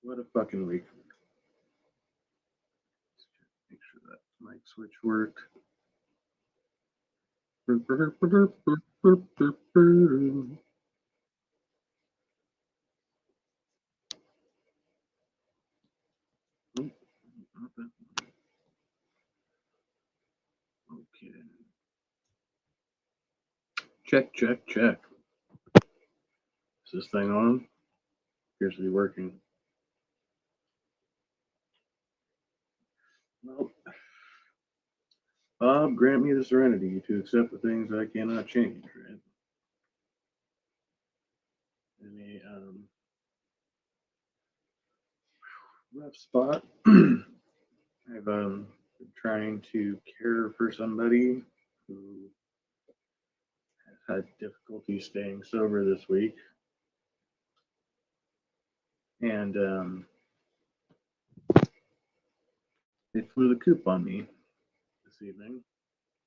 What a fucking week. Make sure that mic switch worked. Okay. Check, check, check. Is this thing on? Appears to be working. Well, Bob, grant me the serenity to accept the things I cannot change, right? Any rough spot. I've been trying to care for somebody who has had difficulty staying sober this week. And they flew the coop on me this evening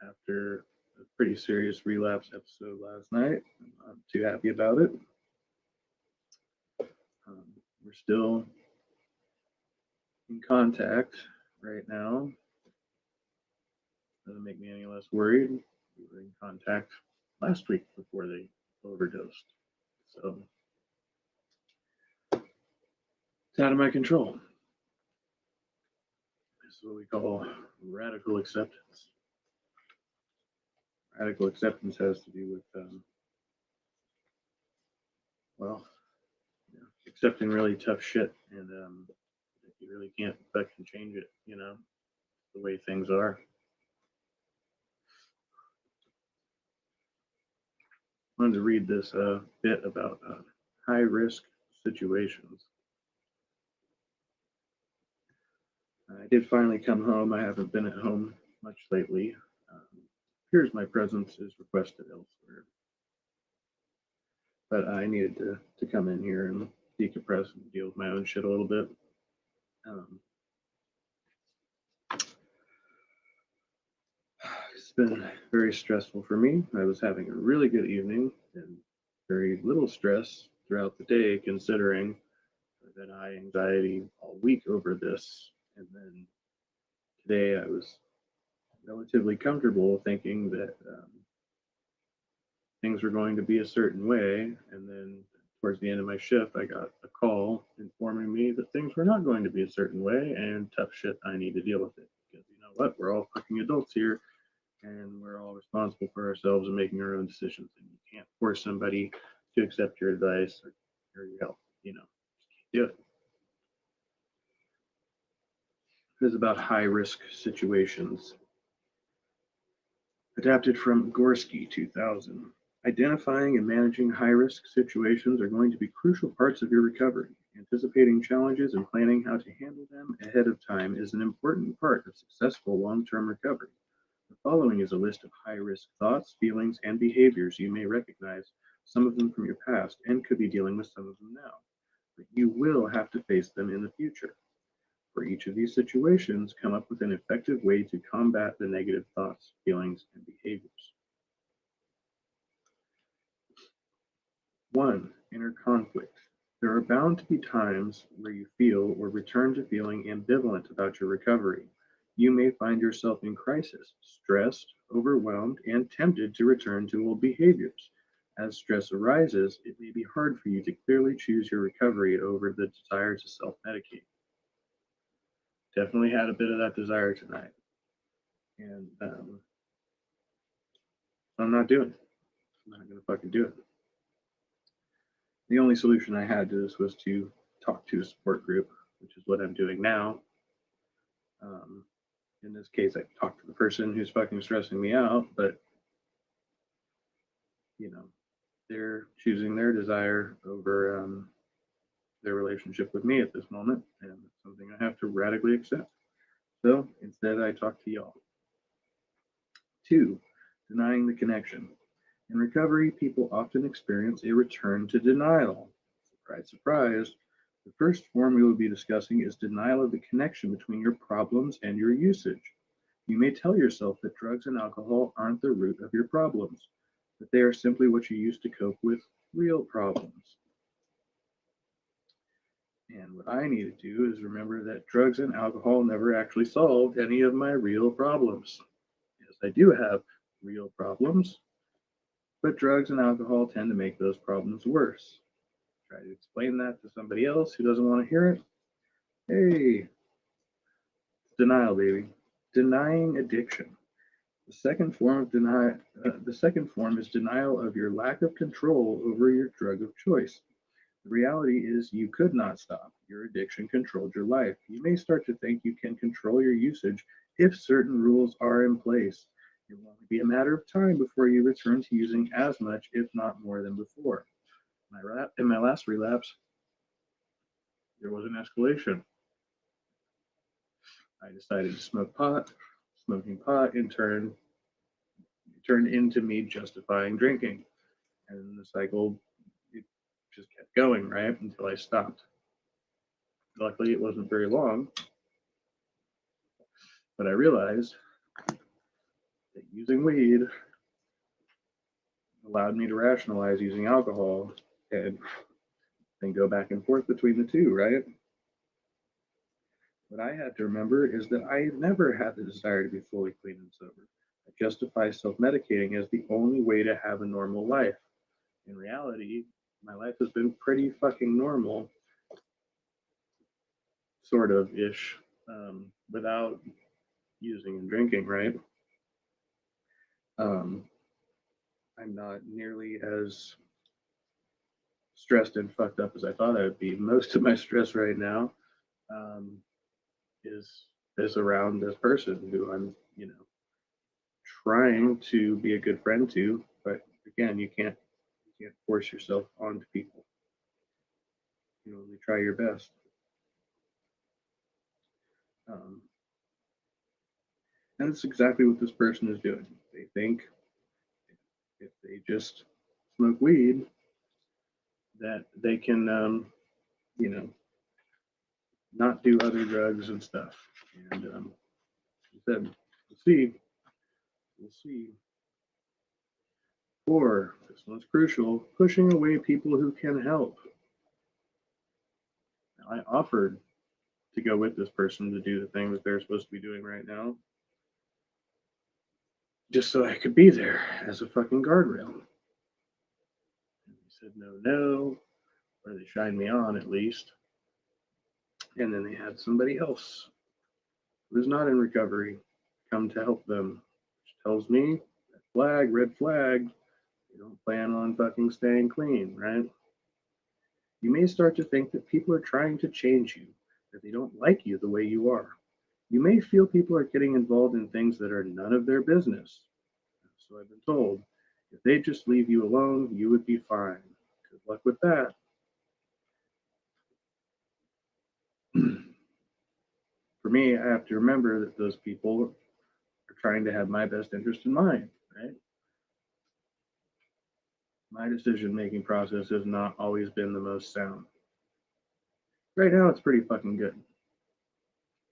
after a pretty serious relapse episode last night. I'm not too happy about it. We're still in contact right now. Doesn't make me any less worried. We were in contact last week before they overdosed. So it's out of my control. This is what we call radical acceptance. Radical acceptance has to do with, well, accepting really tough shit, and you really can't affect and change it, the way things are. I wanted to read this bit about high risk situations. I did finally come home. I haven't been at home much lately. Appears my presence is requested elsewhere. But I needed to come in here and decompress and deal with my own shit a little bit. It's been very stressful for me. I was having a really good evening and very little stress throughout the day, considering I've had high anxiety all week over this. And then today I was relatively comfortable thinking that things were going to be a certain way. And then towards the end of my shift, I got a call informing me that things were not going to be a certain way, and tough shit, I need to deal with it. Because you know what? We're all fucking adults here, and we're all responsible for ourselves and making our own decisions. And you can't force somebody to accept your advice or your help. Just can't do it. It is about high risk situations. Adapted from Gorski 2000. Identifying and managing high-risk situations are going to be crucial parts of your recovery. Anticipating challenges and planning how to handle them ahead of time is an important part of successful long-term recovery. The following is a list of high-risk thoughts, feelings, and behaviors you may recognize, some of them from your past, and could be dealing with some of them now. But you will have to face them in the future. For each of these situations, come up with an effective way to combat the negative thoughts, feelings, and behaviors. 1. Inner conflict. There are bound to be times where you feel or return to feeling ambivalent about your recovery. You may find yourself in crisis, stressed, overwhelmed, and tempted to return to old behaviors. As stress arises, it may be hard for you to clearly choose your recovery over the desire to self-medicate. Definitely had a bit of that desire tonight. And I'm not doing it. I'm not going to fucking do it. The only solution I had to this was to talk to a support group, which is what I'm doing now. In this case, I talked to the person who's fucking stressing me out, but they're choosing their desire over their relationship with me at this moment, and it's something I have to radically accept. So instead, I talk to y'all. 2. Denying the connection. In recovery, people often experience a return to denial. Surprise, surprise. The first form we will be discussing is denial of the connection between your problems and your usage. You may tell yourself that drugs and alcohol aren't the root of your problems, but they are simply what you use to cope with real problems. And what I need to do is remember that drugs and alcohol never actually solved any of my real problems. Yes, I do have real problems, but drugs and alcohol tend to make those problems worse. Try to explain that to somebody else who doesn't want to hear it. Hey, denial, baby. Denying addiction. The second form is denial of your lack of control over your drug of choice. The reality is you could not stop. Your addiction controlled your life. You may start to think you can control your usage if certain rules are in place. It will only be a matter of time before you return to using as much, if not more, than before. In my last relapse, there was an escalation. I decided to smoke pot. Smoking pot in turn turned into me justifying drinking. And the cycle, it just kept going, right? Until I stopped. Luckily, it wasn't very long, but I realized that using weed allowed me to rationalize using alcohol and then go back and forth between the two, right? What I had to remember is that I never had the desire to be fully clean and sober. I justify self medicating as the only way to have a normal life. In reality, my life has been pretty fucking normal, sort of ish, without using and drinking, right? Um, I'm not nearly as stressed and fucked up as I thought I would be. Most of my stress right now um, is around this person who I'm, trying to be a good friend to. But again, you can't force yourself onto people. You can only try your best. Um, and that's exactly what this person is doing. They think if they just smoke weed, that they can, you know, not do other drugs and stuff. And he said, we'll see. Or, this one's crucial, pushing away people who can help. Now, I offered to go with this person to do the thing that they're supposed to be doing right now, just so I could be there as a fucking guardrail. And they said no, no, or they shined me on at least. And then they had somebody else who's not in recovery come to help them, which tells me red flag, you don't plan on fucking staying clean, right? You may start to think that people are trying to change you, that they don't like you the way you are. You may feel people are getting involved in things that are none of their business. So I've been told, if they just leave you alone, you would be fine. Good luck with that. For me, I have to remember that those people are trying to have my best interest in mind, right? My decision making process has not always been the most sound. Right now, it's pretty fucking good.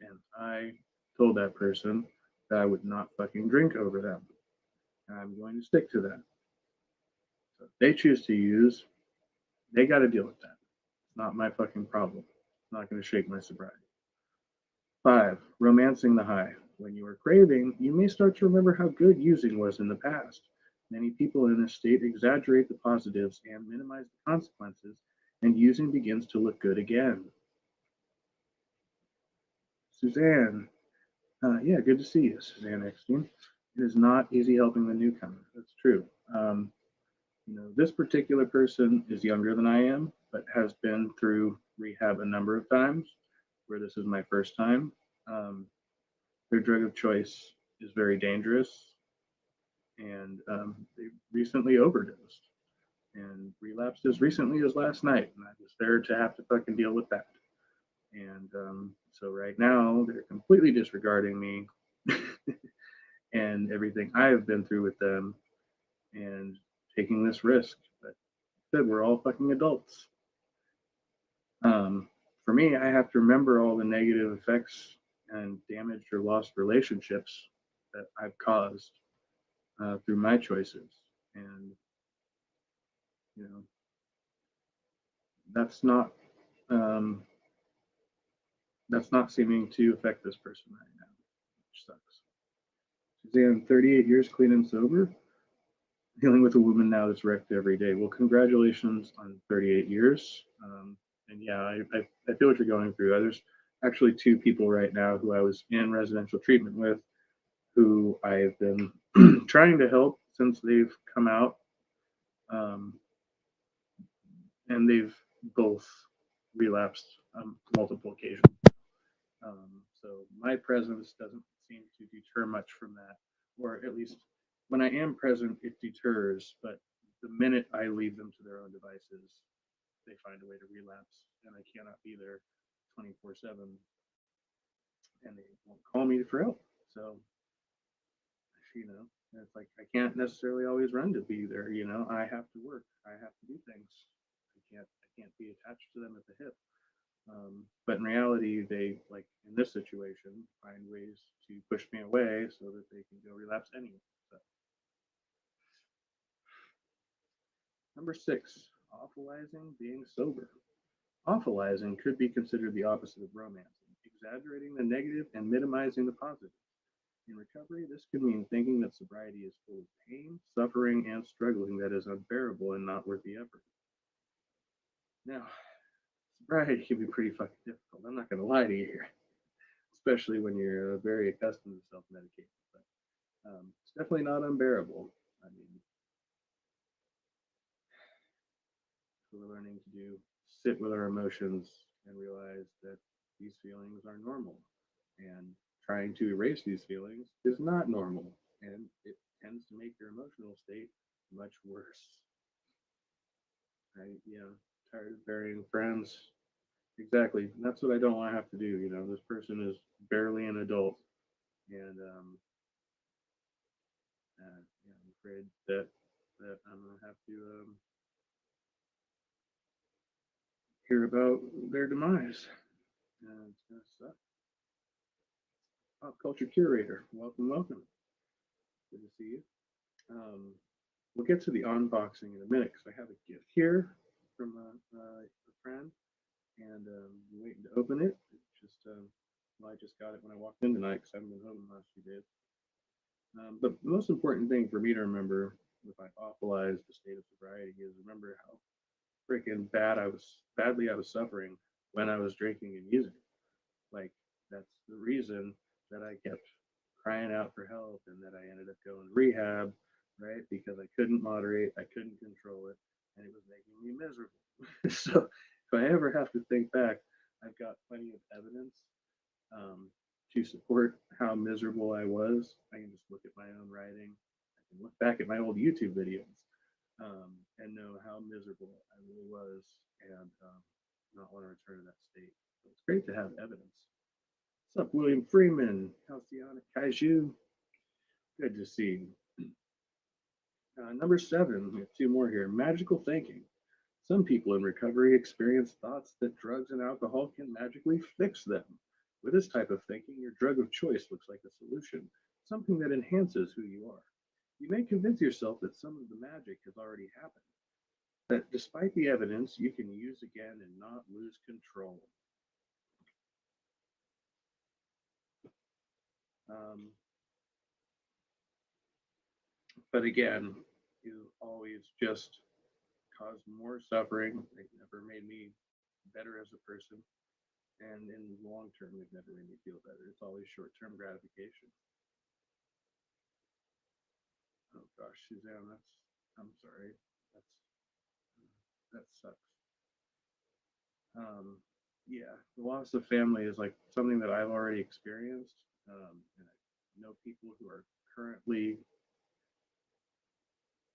And I told that person that I would not fucking drink over them. And I'm going to stick to that. So if they choose to use, they got to deal with that. It's not my fucking problem. It's not going to shake my sobriety. 5. Romancing the high. When you are craving, you may start to remember how good using was in the past. Many people in this state exaggerate the positives and minimize the consequences, and using begins to look good again. Suzanne, yeah, good to see you, Suzanne Eckstein. It is not easy helping the newcomer. That's true. This particular person is younger than I am, but has been through rehab a number of times, where this is my first time. Um, their drug of choice is very dangerous, and they recently overdosed and relapsed as recently as last night. And I was there to have to fucking deal with that. And so right now, they're completely disregarding me and everything I have been through with them and taking this risk. But said we're all fucking adults. For me, I have to remember all the negative effects and damaged or lost relationships that I've caused through my choices. And, you know, that's not, um, that's not seeming to affect this person right now, which sucks. Suzanne, 38 years clean and sober, dealing with a woman now that's wrecked every day. Well, congratulations on 38 years. And yeah, I feel what you're going through. There's actually two people right now who I was in residential treatment with who I've been trying to help since they've come out. Um, and they've both relapsed on multiple occasions. So my presence doesn't seem to deter much from that, or at least when I am present, it deters. But the minute I leave them to their own devices, they find a way to relapse, and I cannot be there 24/7, and they won't call me for help. So you know, it's like I can't necessarily always run to be there. I have to work. I have to do things. I can't be attached to them at the hip. But in reality, they, like in this situation, find ways to push me away so that they can go relapse anyway. So, number 6, awfulizing being sober. Awfulizing could be considered the opposite of romancing, exaggerating the negative and minimizing the positive. In recovery, this could mean thinking that sobriety is full of pain, suffering, and struggling that is unbearable and not worth the effort. Now, sobriety can be pretty fucking difficult. I'm not going to lie to you here, especially when you're very accustomed to self-medicating. But it's definitely not unbearable. I mean, we're learning to sit with our emotions and realize that these feelings are normal, and trying to erase these feelings is not normal, and it tends to make your emotional state much worse. Right? Tired of burying friends. Exactly. And that's what I don't want to have to do. This person is barely an adult, and I'm afraid that I'm gonna have to hear about their demise, and it's gonna suck. Pop culture curator, welcome, welcome. Good to see you. Um, we'll get to the unboxing in a minute because I have a gift here from a friend, and I'm waiting to open it. Well, I just got it when I walked in tonight because I haven't been home the last few days. But the most important thing for me to remember if I awfulize the state of sobriety is remember how freaking badly I was suffering when I was drinking and using. Like, that's the reason that I kept crying out for help and that I ended up going to rehab, right? Because I couldn't moderate, I couldn't control it, and it was making me miserable. So if I ever have to think back, I've got plenty of evidence um, to support how miserable I was. I can just look at my own writing. I can look back at my old YouTube videos and know how miserable I really was, and not want to return to that state. So it's great to have evidence. What's up, William Freeman? Halcyonic Kaiju. Good to see you. Number 7, we have two more here. Magical thinking. Some people in recovery experience thoughts that drugs and alcohol can magically fix them. With this type of thinking, your drug of choice looks like a solution, something that enhances who you are. You may convince yourself that some of the magic has already happened, that despite the evidence, you can use again and not lose control. Um, but again, you always just cause more suffering. They've never made me better as a person. And in the long term, they've never made me feel better. It's always short term gratification. Oh gosh, Suzanne, I'm sorry. That's, that sucks. Um, yeah, the loss of family is like something that I've already experienced. And I know people who are currently,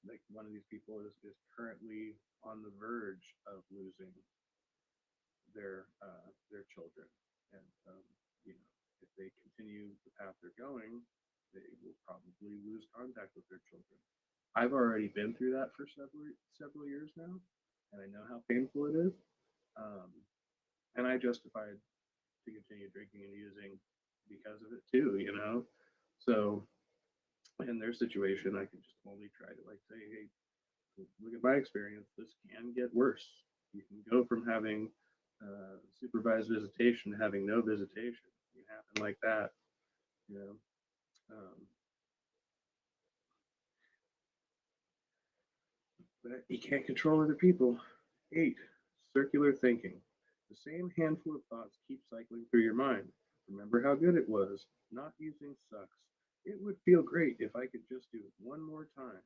like one of these people is currently on the verge of losing their children, and if they continue the path they're going, they will probably lose contact with their children. I've already been through that for several years now, and I know how painful it is. Um, and I justified to continue drinking and using because of it too. So in their situation, I can just only try to like say, hey, look at my experience. This can get worse. You can go from having supervised visitation to having no visitation. It happened like that, you know. But you can't control other people. 8. Circular thinking. The same handful of thoughts keep cycling through your mind. Remember how good it was. Not using sucks. It would feel great if I could just do it one more time.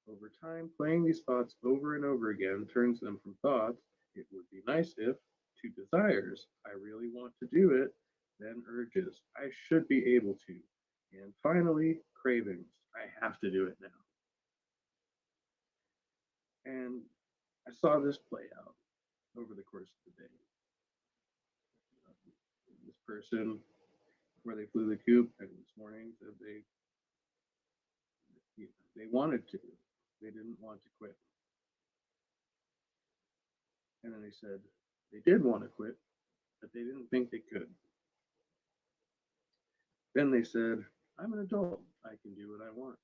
Over time, playing these thoughts over and over again turns them from thoughts, it would be nice if, to desires, I really want to do it, then urges, I should be able to, and finally, cravings, I have to do it now. And I saw this play out over the course of the day. This person, where they flew the coop, and this morning said they wanted to, they didn't want to quit. And then they said they did want to quit, but they didn't think they could. Then they said, I'm an adult. I can do what I want.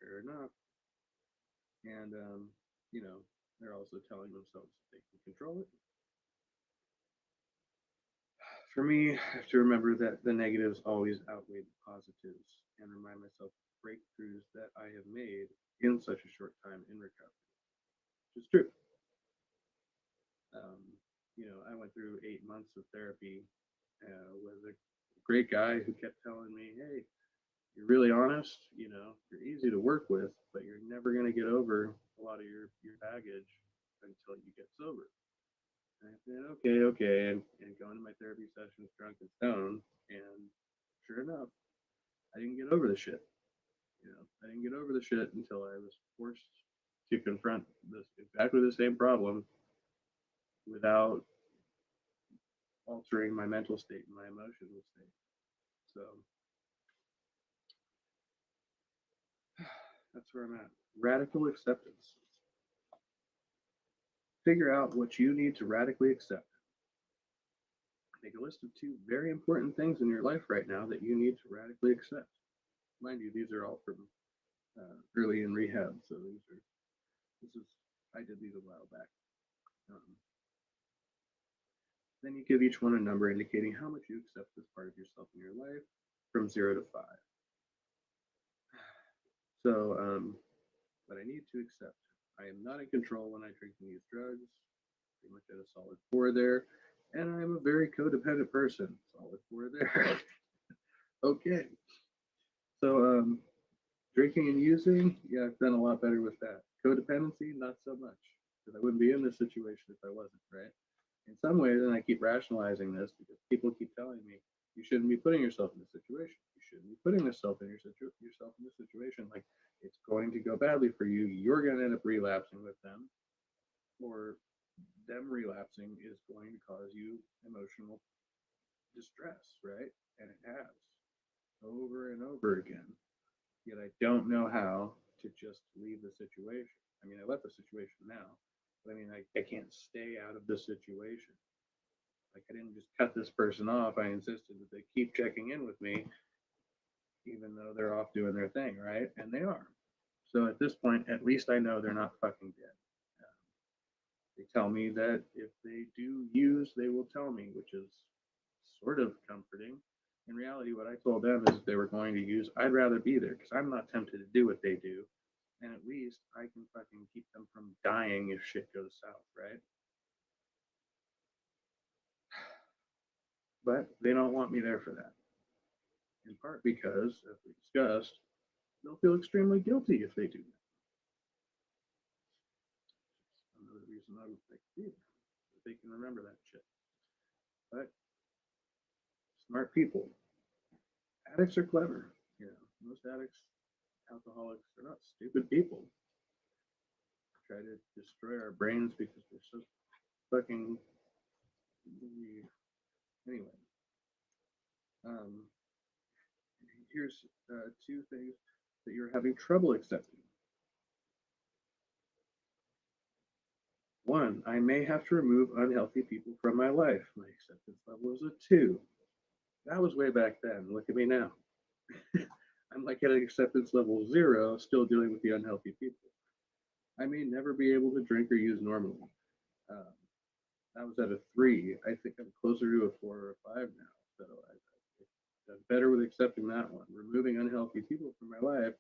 Fair enough. And, you know, they're also telling themselves they can control it. For me, I have to remember that the negatives always outweigh the positives and remind myself of breakthroughs that I have made in such a short time in recovery, which is true. Um, you know, I went through 8 months of therapy with a great guy who kept telling me, hey, you're really honest, you know, you're easy to work with, but you're never going to get over a lot of your baggage until you get sober. And I said, okay, okay. And going to my therapy sessions drunk and stoned. And sure enough, I didn't get over the shit. You know, I didn't get over the shit until I was forced to confront this exactly the same problem without altering my mental state and my emotional state. So that's where I'm at. Radical acceptance. Figure out what you need to radically accept. Make a list of 2 very important things in your life right now that you need to radically accept. Mind you, these are all from early in rehab, so this is I did these a while back. Um, then you give each one a number indicating how much you accept this part of yourself in your life from 0 to 5. So, what I need to accept. I am not in control when I drink and use drugs. Pretty much at a solid 4 there. And I'm a very codependent person. Solid 4 there. Okay. So, drinking and using, yeah, I've done a lot better with that. Codependency, not so much. Because I wouldn't be in this situation if I wasn't, right? In some ways, and I keep rationalizing this because people keep telling me you shouldn't be putting yourself in this situation. You shouldn't be putting yourself in this situation. Like it's going to go badly for you. You're going to end up relapsing with them, or them relapsing is going to cause you emotional distress, right? And it has over and over again. Yet I don't know how to just leave the situation. I mean, I left the situation now, but I mean, I can't stay out of the situation. Like, I didn't just cut this person off. I insisted that they keep checking in with me, even though they're off doing their thing, right? And they are. So at this point, at least I know they're not fucking dead. They tell me that if they do use, they will tell me, which is sort of comforting. In reality, what I told them is if they were going to use, I'd rather be there because I'm not tempted to do what they do. And at least I can fucking keep them from dying if shit goes south, right? But they don't want me there for that. In part because, as we discussed, they'll feel extremely guilty if they do that. Another reason I would like to be there. They can remember that shit. But smart people. Addicts are clever. You know, most addicts, alcoholics, are not stupid people. Try to destroy our brains because we're so fucking. Anyway, um, here's 2 things that you're having trouble accepting. 1, I may have to remove unhealthy people from my life. My acceptance level is a 2. That was way back then. Look at me now. I'm like at acceptance level 0, still dealing with the unhealthy people. I may never be able to drink or use normally. Um, I was at a 3. I think I'm closer to a 4 or a 5 now. So I'm better with accepting that one. Removing unhealthy people from my life,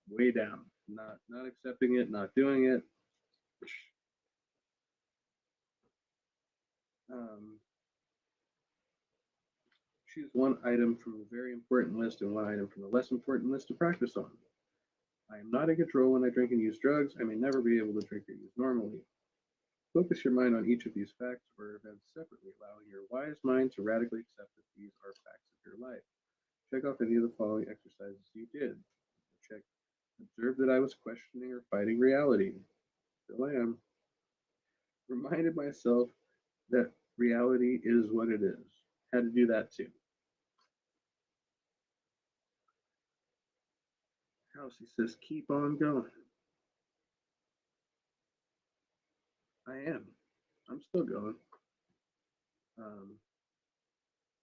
way down. Not accepting it, not doing it. Um, choose one item from the very important list and one item from the less important list to practice on. I am not in control when I drink and use drugs. I may never be able to drink or use normally. Focus your mind on each of these facts or events separately, allowing your wise mind to radically accept that these are facts of your life. Check off any of the following exercises you did. Check. Observe that I was questioning or fighting reality. Still I am. Reminded myself that reality is what it is. Had to do that too. House, he says, keep on going. I am. I'm still going. Um,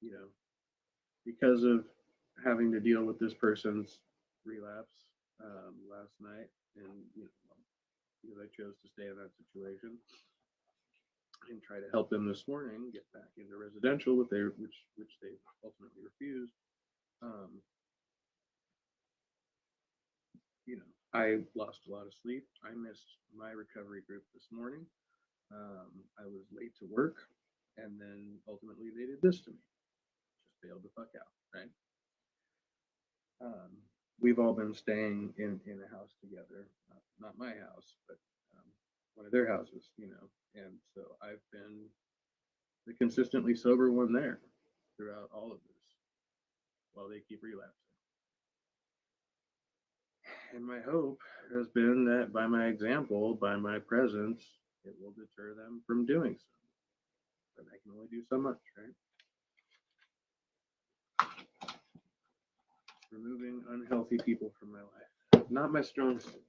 you know, because of having to deal with this person's relapse last night, and because I chose to stay in that situation and try to help them this morning get back into residential, which they ultimately refused. Um, I lost a lot of sleep. I missed my recovery group this morning. I was late to work, and then ultimately they did this to me. Just bailed the fuck out, right? Um, we've all been staying in a house together, not my house, but um, one of their houses, and so I've been the consistently sober one there throughout all of this while they keep relapsing. And my hope has been that by my example, by my presence, it will deter them from doing so. But I can only do so much, right? Removing unhealthy people from my life. Not my strong suit.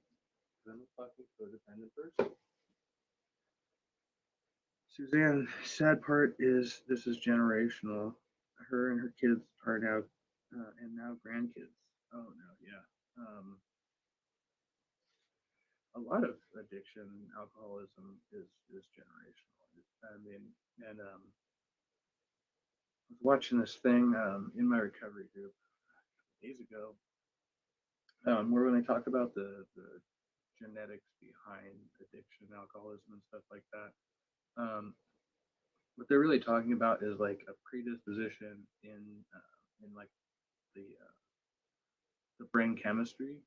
I'm a fucking codependent person. Suzanne, sad part is this is generational. Her and her kids are now, and now grandkids. Oh no, yeah. A lot of addiction, alcoholism is generational. I mean, and I was watching this thing in my recovery group days ago, where when they talk about the genetics behind addiction, alcoholism, and stuff like that, what they're really talking about is like a predisposition in like the brain chemistry,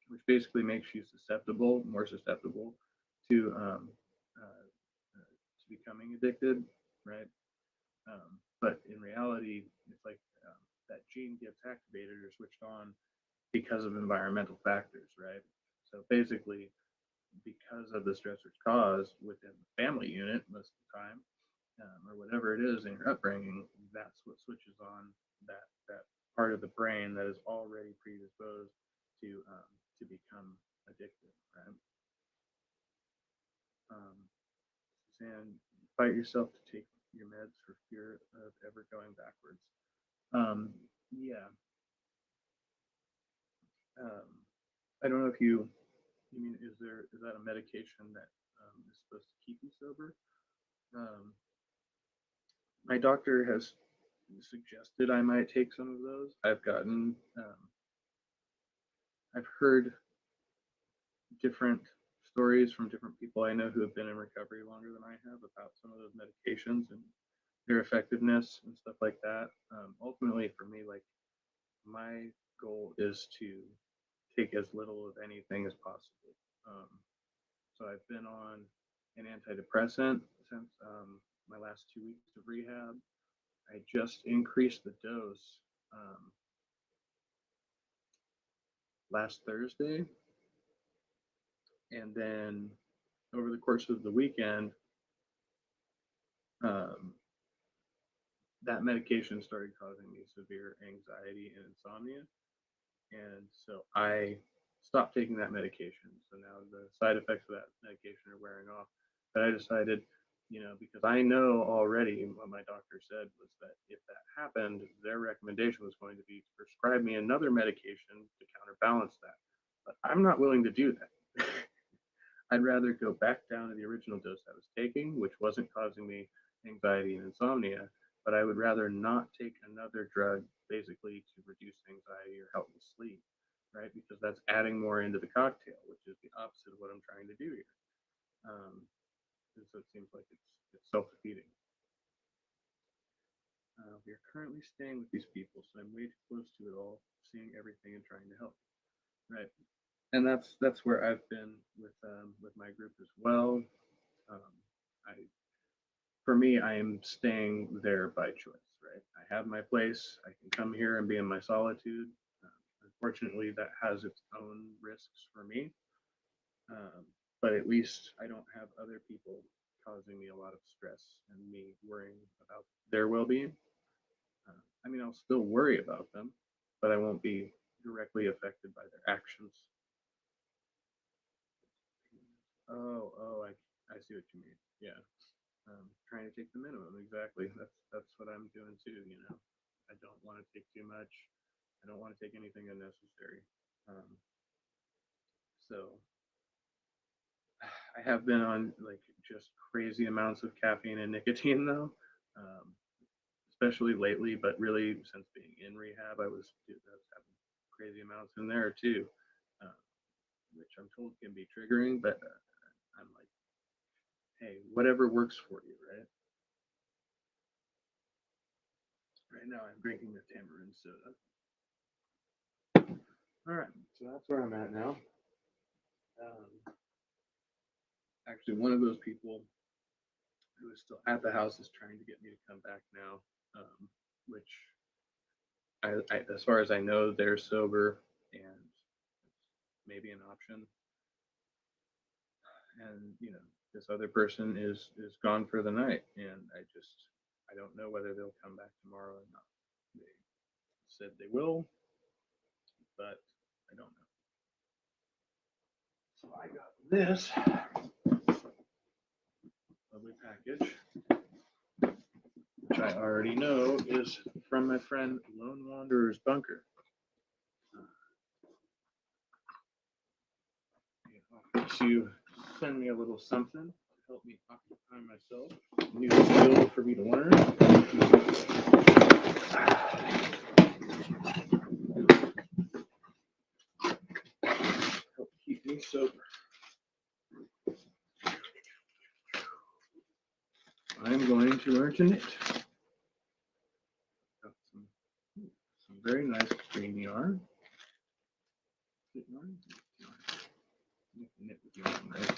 which basically makes you more susceptible to to becoming addicted, right? But in reality, it's like that gene gets activated or switched on because of environmental factors, right? So basically, because of the stressors caused within the family unit most of the time, or whatever it is in your upbringing, that's what switches on that part of the brain that is already predisposed to become addicted, right? Um, and fight yourself to take your meds for fear of ever going backwards. Yeah. Um, I don't know if you mean is that a medication that is supposed to keep you sober? Um, my doctor has suggested I might take some of those. I've heard different stories from different people I know who have been in recovery longer than I have about some of those medications and their effectiveness and stuff like that. Ultimately, for me, like my goal is to take as little of anything as possible. Um, so I've been on an antidepressant since my last 2 weeks of rehab. I just increased the dose last Thursday, and then over the course of the weekend, um, that medication started causing me severe anxiety and insomnia, and so I stopped taking that medication. So now the side effects of that medication are wearing off. But I decided, because I know already what my doctor said was that if that happened, their recommendation was going to be to prescribe me another medication to counterbalance that. But I'm not willing to do that. I'd rather go back down to the original dose I was taking, which wasn't causing me anxiety and insomnia, but I would rather not take another drug basically to reduce anxiety or help me sleep, right? Because that's adding more into the cocktail, which is the opposite of what I'm trying to do here. And so it seems like it's self-defeating. We are currently staying with these people, so I'm way too close to it all, seeing everything and trying to help. Right, and that's where I've been with my group as well. Um, I For me, I am staying there by choice. Right, I have my place. I can come here and be in my solitude. Unfortunately, that has its own risks for me. Um, but at least I don't have other people causing me a lot of stress and me worrying about their well-being. I mean, I'll still worry about them, but I won't be directly affected by their actions. I see what you mean. Yeah, trying to take the minimum. Exactly. That's what I'm doing too. I don't want to take too much. I don't want to take anything unnecessary. Um, so I have been on like just crazy amounts of caffeine and nicotine though, especially lately. But really, since being in rehab, I was having crazy amounts in there too, uh, which I'm told can be triggering. But I'm like, hey, whatever works for you, right? Right now, I'm drinking the tamarind soda. All right, so that's where I'm at now. Actually, one of those people who is still at the house is trying to get me to come back now, which as far as I know, they're sober and maybe an option. And this other person is gone for the night, and I don't know whether they'll come back tomorrow or not. They said they will, but I don't know. So I got this lovely package, which I already know is from my friend Lone Wanderer's Bunker. He offered to send me a little something to help me occupy myself. New skill for me to learn. Help keep me sober. I'm going to learn to knit. Got some very nice green yarn. Knit with yarn, right?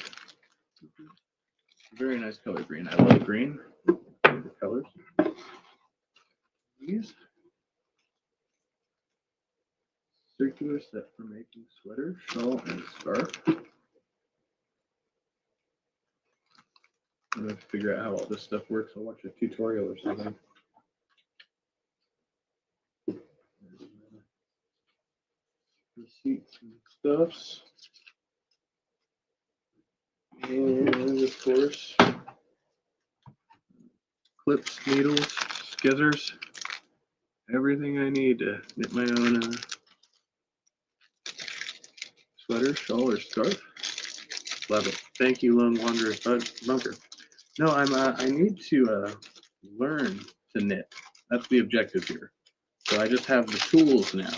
Very nice color green. I love green. Favorite colors. These circular set for making sweater, shawl, and scarf. I'm gonna figure out how all this stuff works. I'll watch a tutorial or something. Receipts and stuffs. And of course, clips, needles, scissors, everything I need to knit my own sweater, shawl, or scarf. Love it. Thank you, Lone Wanderer's Bunker. No, I need to learn to knit. That's the objective here. So I just have the tools now.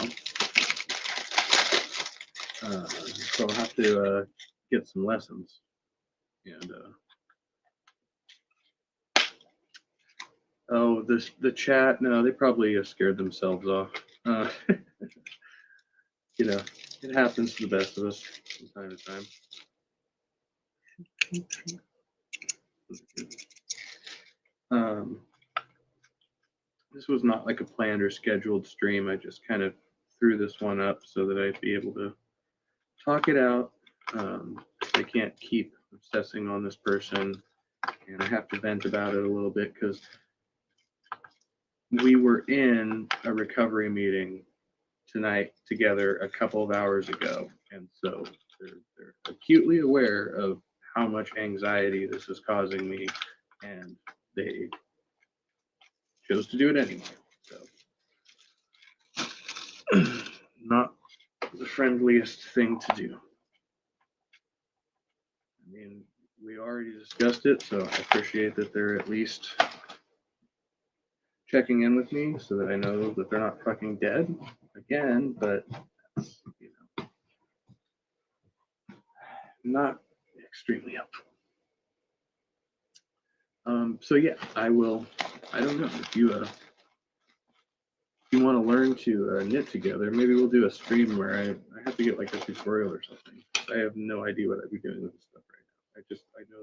So I'll have to get some lessons. And oh, the chat. No, they probably scared themselves off. It happens to the best of us from time to time. This was not like a planned or scheduled stream. I just kind of threw this one up so that I'd be able to talk it out. I can't keep obsessing on this person, and I have to vent about it a little bit because we were in a recovery meeting tonight together a couple of hours ago, and so they're acutely aware of how much anxiety this is causing me, and they chose to do it anyway. So not the friendliest thing to do. mean, we already discussed it, so I appreciate that they're at least checking in with me so that I know that they're not fucking dead again, but you know, not extremely helpful. So yeah, I will. I don't know if you want to learn to knit together. Maybe we'll do a stream where I have to get like a tutorial or something. I have no idea what I'd be doing with this stuff right now.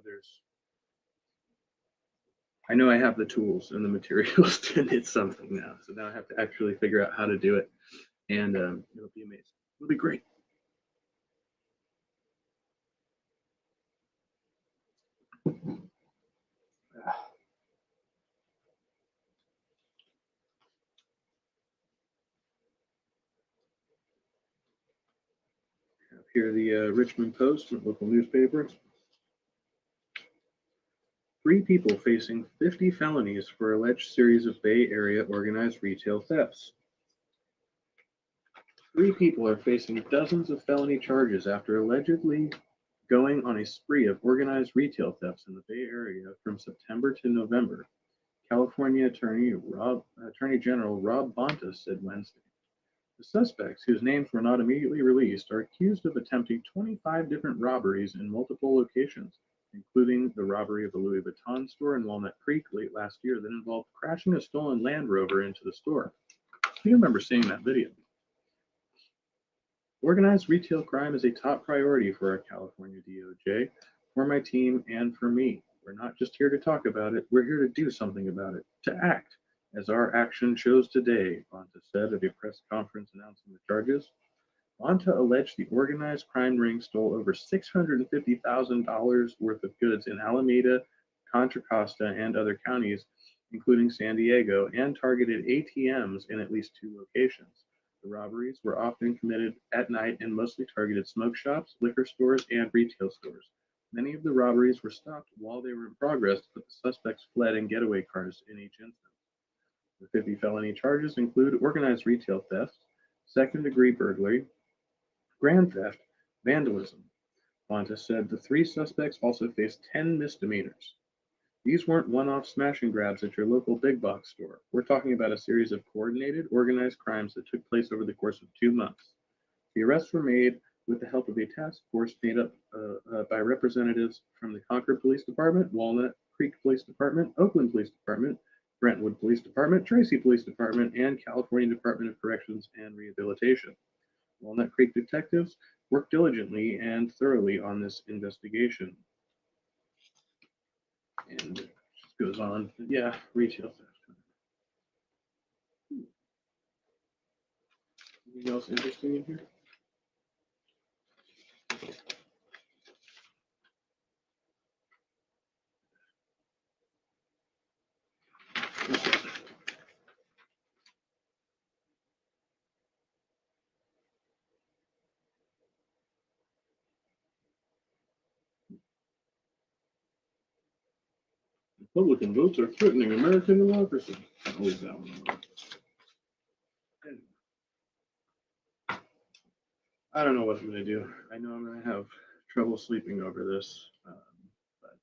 I know I have the tools and the materials to knit something now. So now I have to actually figure out how to do it, and it'll be amazing. It'll be great. Here, the Richmond Post, local newspaper. 3 people facing 50 felonies for alleged series of Bay Area organized retail thefts. 3 people are facing dozens of felony charges after allegedly going on a spree of organized retail thefts in the Bay Area from September to November, California Attorney General Rob Bonta said Wednesday. The suspects, whose names were not immediately released, are accused of attempting 25 different robberies in multiple locations, including the robbery of a Louis Vuitton store in Walnut Creek late last year that involved crashing a stolen Land Rover into the store. You remember seeing that video. Organized retail crime is a top priority for our California DOJ, for my team, and for me. We're not just here to talk about it, we're here to do something about it, to act, as our action shows today, Bonta said at a press conference announcing the charges. Bonta alleged the organized crime ring stole over $650,000 worth of goods in Alameda, Contra Costa, and other counties, including San Diego, and targeted ATMs in at least 2 locations. The robberies were often committed at night and mostly targeted smoke shops, liquor stores, and retail stores. Many of the robberies were stopped while they were in progress, but the suspects fled in getaway cars in each instance. The 50 felony charges include organized retail theft, second-degree burglary, grand theft, vandalism. Bonta said the 3 suspects also faced 10 misdemeanors. These weren't one-off smash and grabs at your local big box store. We're talking about a series of coordinated, organized crimes that took place over the course of 2 months. The arrests were made with the help of a task force made up by representatives from the Concord Police Department, Walnut Creek Police Department, Oakland Police Department, Brentwood Police Department, Tracy Police Department, and California Department of Corrections and Rehabilitation. Walnut Creek detectives worked diligently and thoroughly on this investigation. And it just goes on. Yeah, retail theft. Anything else interesting in here? Republican votes are threatening American democracy. I'll leave that one alone. I don't know what I'm going to do. I know I'm going to have trouble sleeping over this, but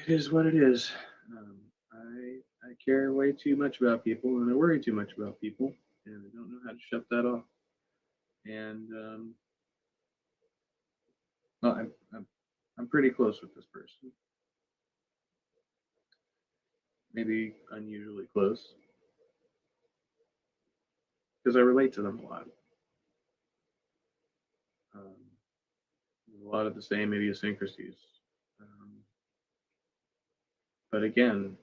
it is what it is. I care way too much about people, and I worry too much about people, and I don't know how to shut that off. And well, I'm pretty close with this person. Maybe unusually close, because I relate to them a lot. A lot of the same idiosyncrasies. But again,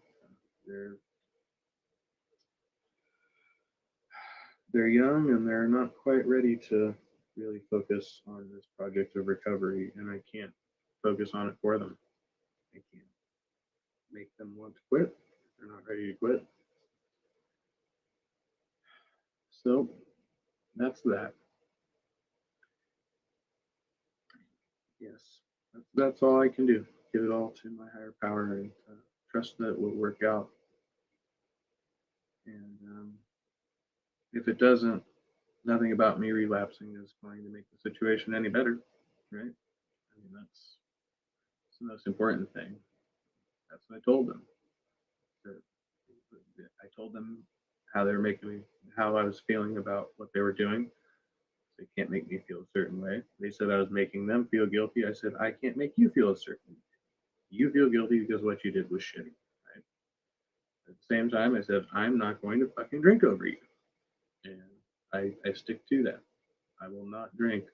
they're young and they're not quite ready to really focus on this project of recovery, and I can't focus on it for them. I can't make them want to quit. They're not ready to quit. So that's that. Yes, that's all I can do. Give it all to my higher power and trust that it will work out. And if it doesn't, nothing about me relapsing is going to make the situation any better, right? I that's the most important thing. That's what I told them. I told them how they were making me, how I was feeling about what they were doing. They can't make me feel a certain way. They said I was making them feel guilty. I said, I can't make you feel a certain way. You feel guilty because what you did was shitty. Right? At the same time, I said, I'm not going to fucking drink over you. And I stick to that. I will not drink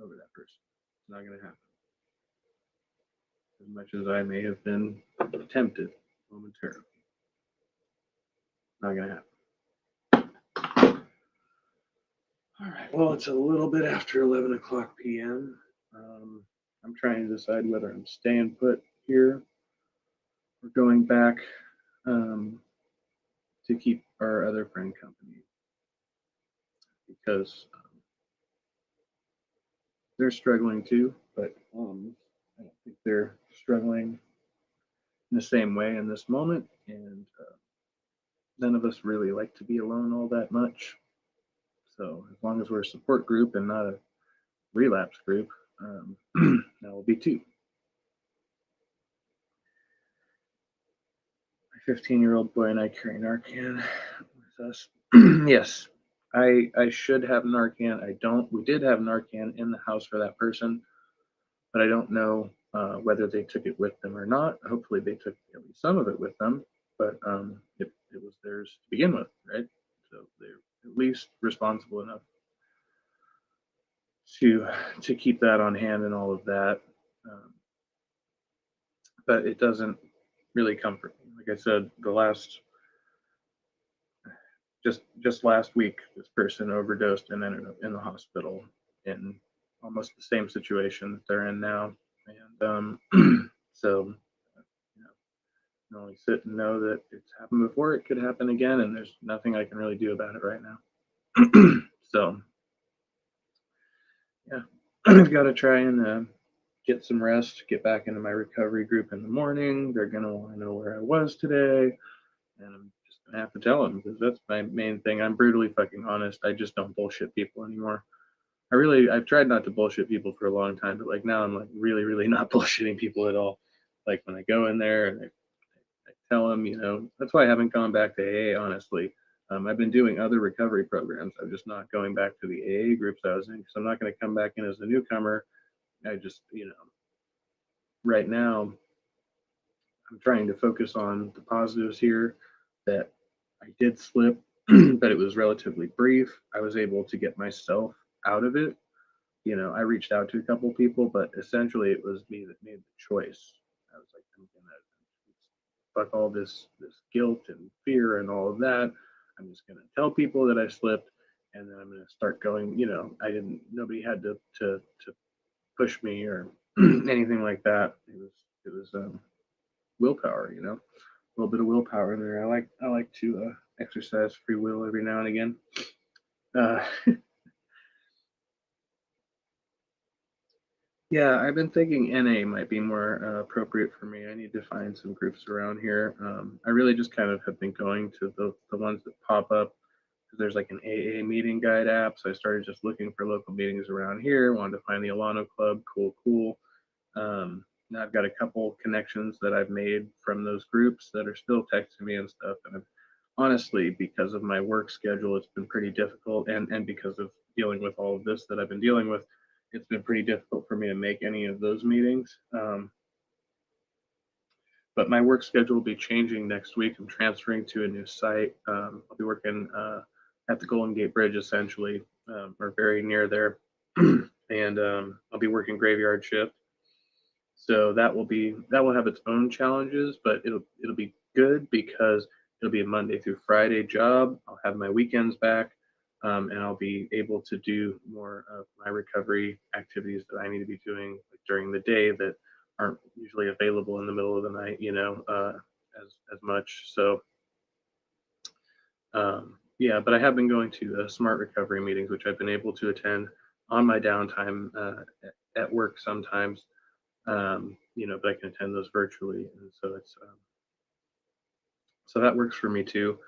over that person. It's not going to happen. As much as I may have been tempted momentarily. Not going to happen. All right. Well, it's a little bit after 11 o'clock p.m. I'm trying to decide whether I'm staying put here or going back to keep our other friend company because they're struggling too, but I don't think they're struggling in the same way in this moment, and none of us really like to be alone all that much. So as long as we're a support group and not a relapse group, that will be two. My 15-year-old boy and I carry Narcan with us. Yes, I should have Narcan. I don't. We did have Narcan in the house for that person, but I don't know whether they took it with them or not. Hopefully, they took at least some of it with them, but it was theirs to begin with, right? So they're at least responsible enough to keep that on hand and all of that. But it doesn't really comfort me. Like I said, the last just last week, this person overdosed and ended up in the hospital in almost the same situation that they're in now. And so, you know, I can only sit and know that it's happened before. It could happen again, and there's nothing I can really do about it right now. So, yeah, I've got to try and get some rest, get back into my recovery group in the morning. They're going to want to know where I was today. And I'm just going to have to tell them because that's my main thing. I'm brutally fucking honest. I just don't bullshit people anymore. I've tried not to bullshit people for a long time, but like now I'm like really, really not bullshitting people at all. Like when I go in there and I tell them, that's why I haven't gone back to AA, honestly. I've been doing other recovery programs. I'm just not going back to the AA groups I was in because I'm not going to come back in as a newcomer. I just, right now I'm trying to focus on the positives here that I did slip, but it was relatively brief. I was able to get myself out of it. I reached out to a couple people, but essentially it was me that made the choice. I was like, I'm gonna fuck all this guilt and fear and all of that. I'm just gonna tell people that I slipped, and then I'm gonna start going. Nobody had to push me or anything like that. It was willpower, a little bit of willpower in there. I like to exercise free will every now and again. Uh, yeah, I've been thinking NA might be more appropriate for me. I need to find some groups around here. I really just kind of have been going to the ones that pop up because there's like an AA meeting guide app. So I started just looking for local meetings around here. Wanted to find the Alano Club. Cool. Now I've got a couple connections that I've made from those groups that are still texting me and stuff. And honestly, because of my work schedule, it's been pretty difficult. And because of dealing with all of this that I've been dealing with, it's been pretty difficult for me to make any of those meetings. But my work schedule will be changing next week. I'm transferring to a new site. I'll be working at the Golden Gate Bridge, essentially, or very near there. And I'll be working graveyard shift. So that will have its own challenges, but it'll be good because it'll be a Monday through Friday job. I'll have my weekends back, and I'll be able to do more of my recovery activities that I need to be doing during the day that aren't usually available in the middle of the night, as much. So yeah, but I have been going to smart recovery meetings, which I've been able to attend on my downtime at work sometimes. But I can attend those virtually, and so that works for me too.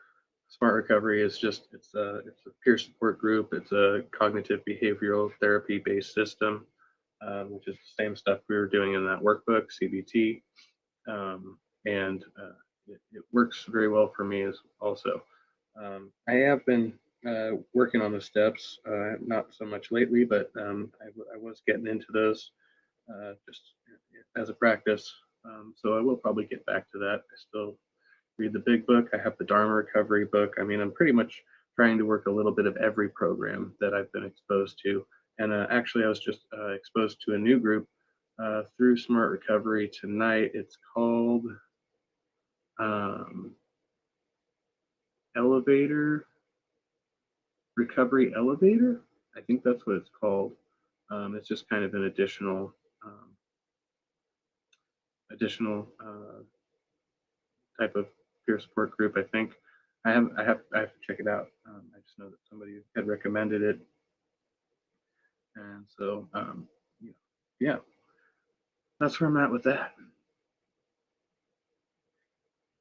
Smart Recovery is just it's a peer support group. It's a cognitive behavioral therapy based system. which is the same stuff we were doing in that workbook, CBT, and it works very well for me as also. I have been working on the steps, not so much lately, but I was getting into those just as a practice. So I will probably get back to that. I still read the big book. I have the Dharma Recovery book. I mean, I'm pretty much trying to work a little bit of every program that I've been exposed to. And actually, I was just exposed to a new group through Smart Recovery tonight. It's called um, Elevator Recovery Elevator. I think that's what it's called. It's just kind of an additional type of peer support group. I think I have to check it out. I just know that somebody had recommended it, and so yeah, that's where I'm at with that.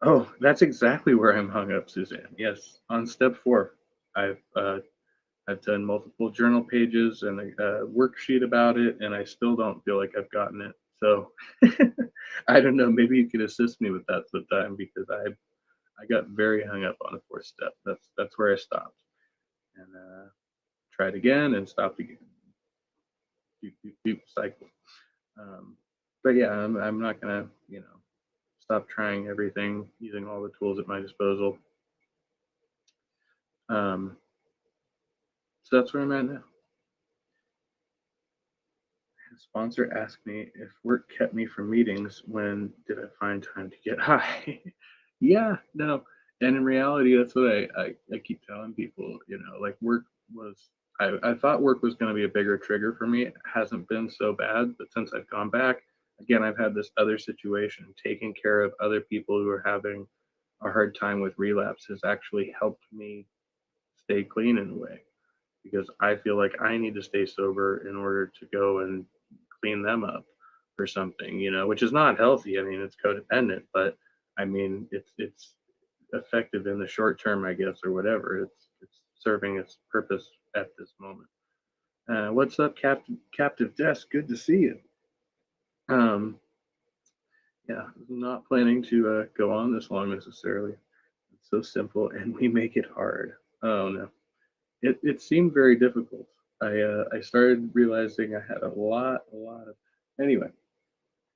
Oh, that's exactly where I'm hung up, Suzanne. Yes, on step 4, I've I've done multiple journal pages and a worksheet about it, and I still don't feel like I've gotten it. So I don't know. Maybe you could assist me with that sometime because I got very hung up on the 4th step. That's where I stopped, and tried again and stopped again. Cycle. But yeah, I'm not gonna stop trying everything, using all the tools at my disposal. So that's where I'm at now. A sponsor asked me if work kept me from meetings. When did I find time to get high? Yeah, no. And in reality, that's what I keep telling people, like work was, I thought work was going to be a bigger trigger for me. It hasn't been so bad, but since I've gone back, again, I've had this other situation. Taking care of other people who are having a hard time with relapse has actually helped me stay clean in a way, because I feel like I need to stay sober in order to go and clean them up or something, which is not healthy. I mean, it's codependent, but I mean, it's effective in the short term, I guess, or whatever. It's serving its purpose at this moment. What's up, Captive Desk? Good to see you. Yeah, I'm not planning to go on this long necessarily. It's so simple, and we make it hard. Oh no, it seemed very difficult. I started realizing I had a lot of. Anyway,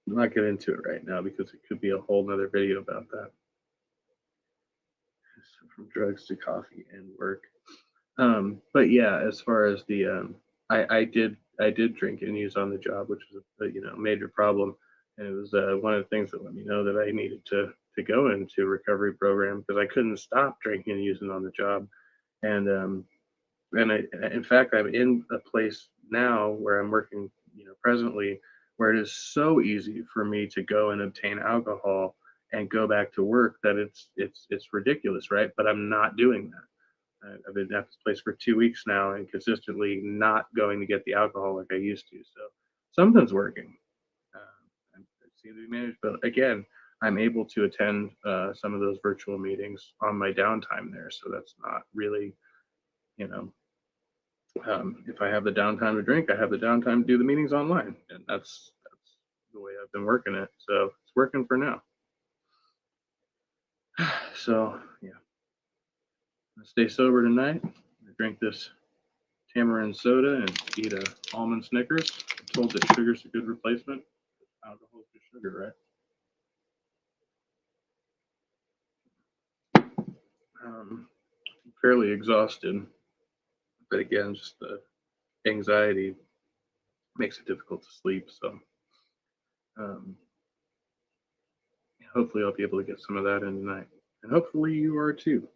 I'm not getting into it right now because it could be a whole nother video about that. From drugs to coffee and work. But yeah, as far as the I did drink and use on the job, which was a major problem, and it was one of the things that let me know that I needed to go into a recovery program because I couldn't stop drinking and using on the job, and in fact, I'm in a place now where I'm working, presently, where it is so easy for me to go and obtain alcohol and go back to work that it's ridiculous, right? But I'm not doing that. I've been at this place for 2 weeks now and consistently not going to get the alcohol like I used to. So something's working. It seems to be managed, but again, I'm able to attend some of those virtual meetings on my downtime there. So that's not really, you know, if I have the downtime to drink, I have the downtime to do the meetings online, and that's the way I've been working it. So it's working for now. So yeah, I stay sober tonight. I drink this tamarind soda and eat a almond Snickers. I'm told that sugar's a good replacement. Alcohol's just sugar, right? I'm fairly exhausted, but again, just the anxiety makes it difficult to sleep. So um, hopefully I'll be able to get some of that in tonight. And hopefully you are too.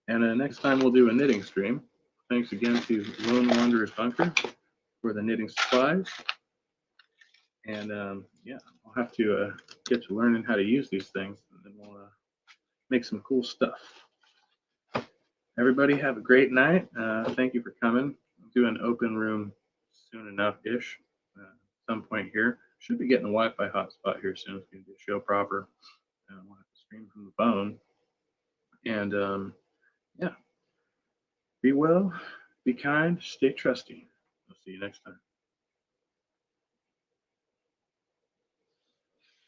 And next time we'll do a knitting stream. Thanks again to Lone Wanderer's Bunker for the knitting supplies. And yeah, I'll have to get to learning how to use these things, and then we'll make some cool stuff. Everybody have a great night. Thank you for coming. I'll do an open room soon enough-ish. Some point here. Should be getting a Wi-Fi hotspot here soon. It's going to be a show proper. We'll have to stream from the phone. And yeah, be well, be kind, stay trusty. I'll see you next time.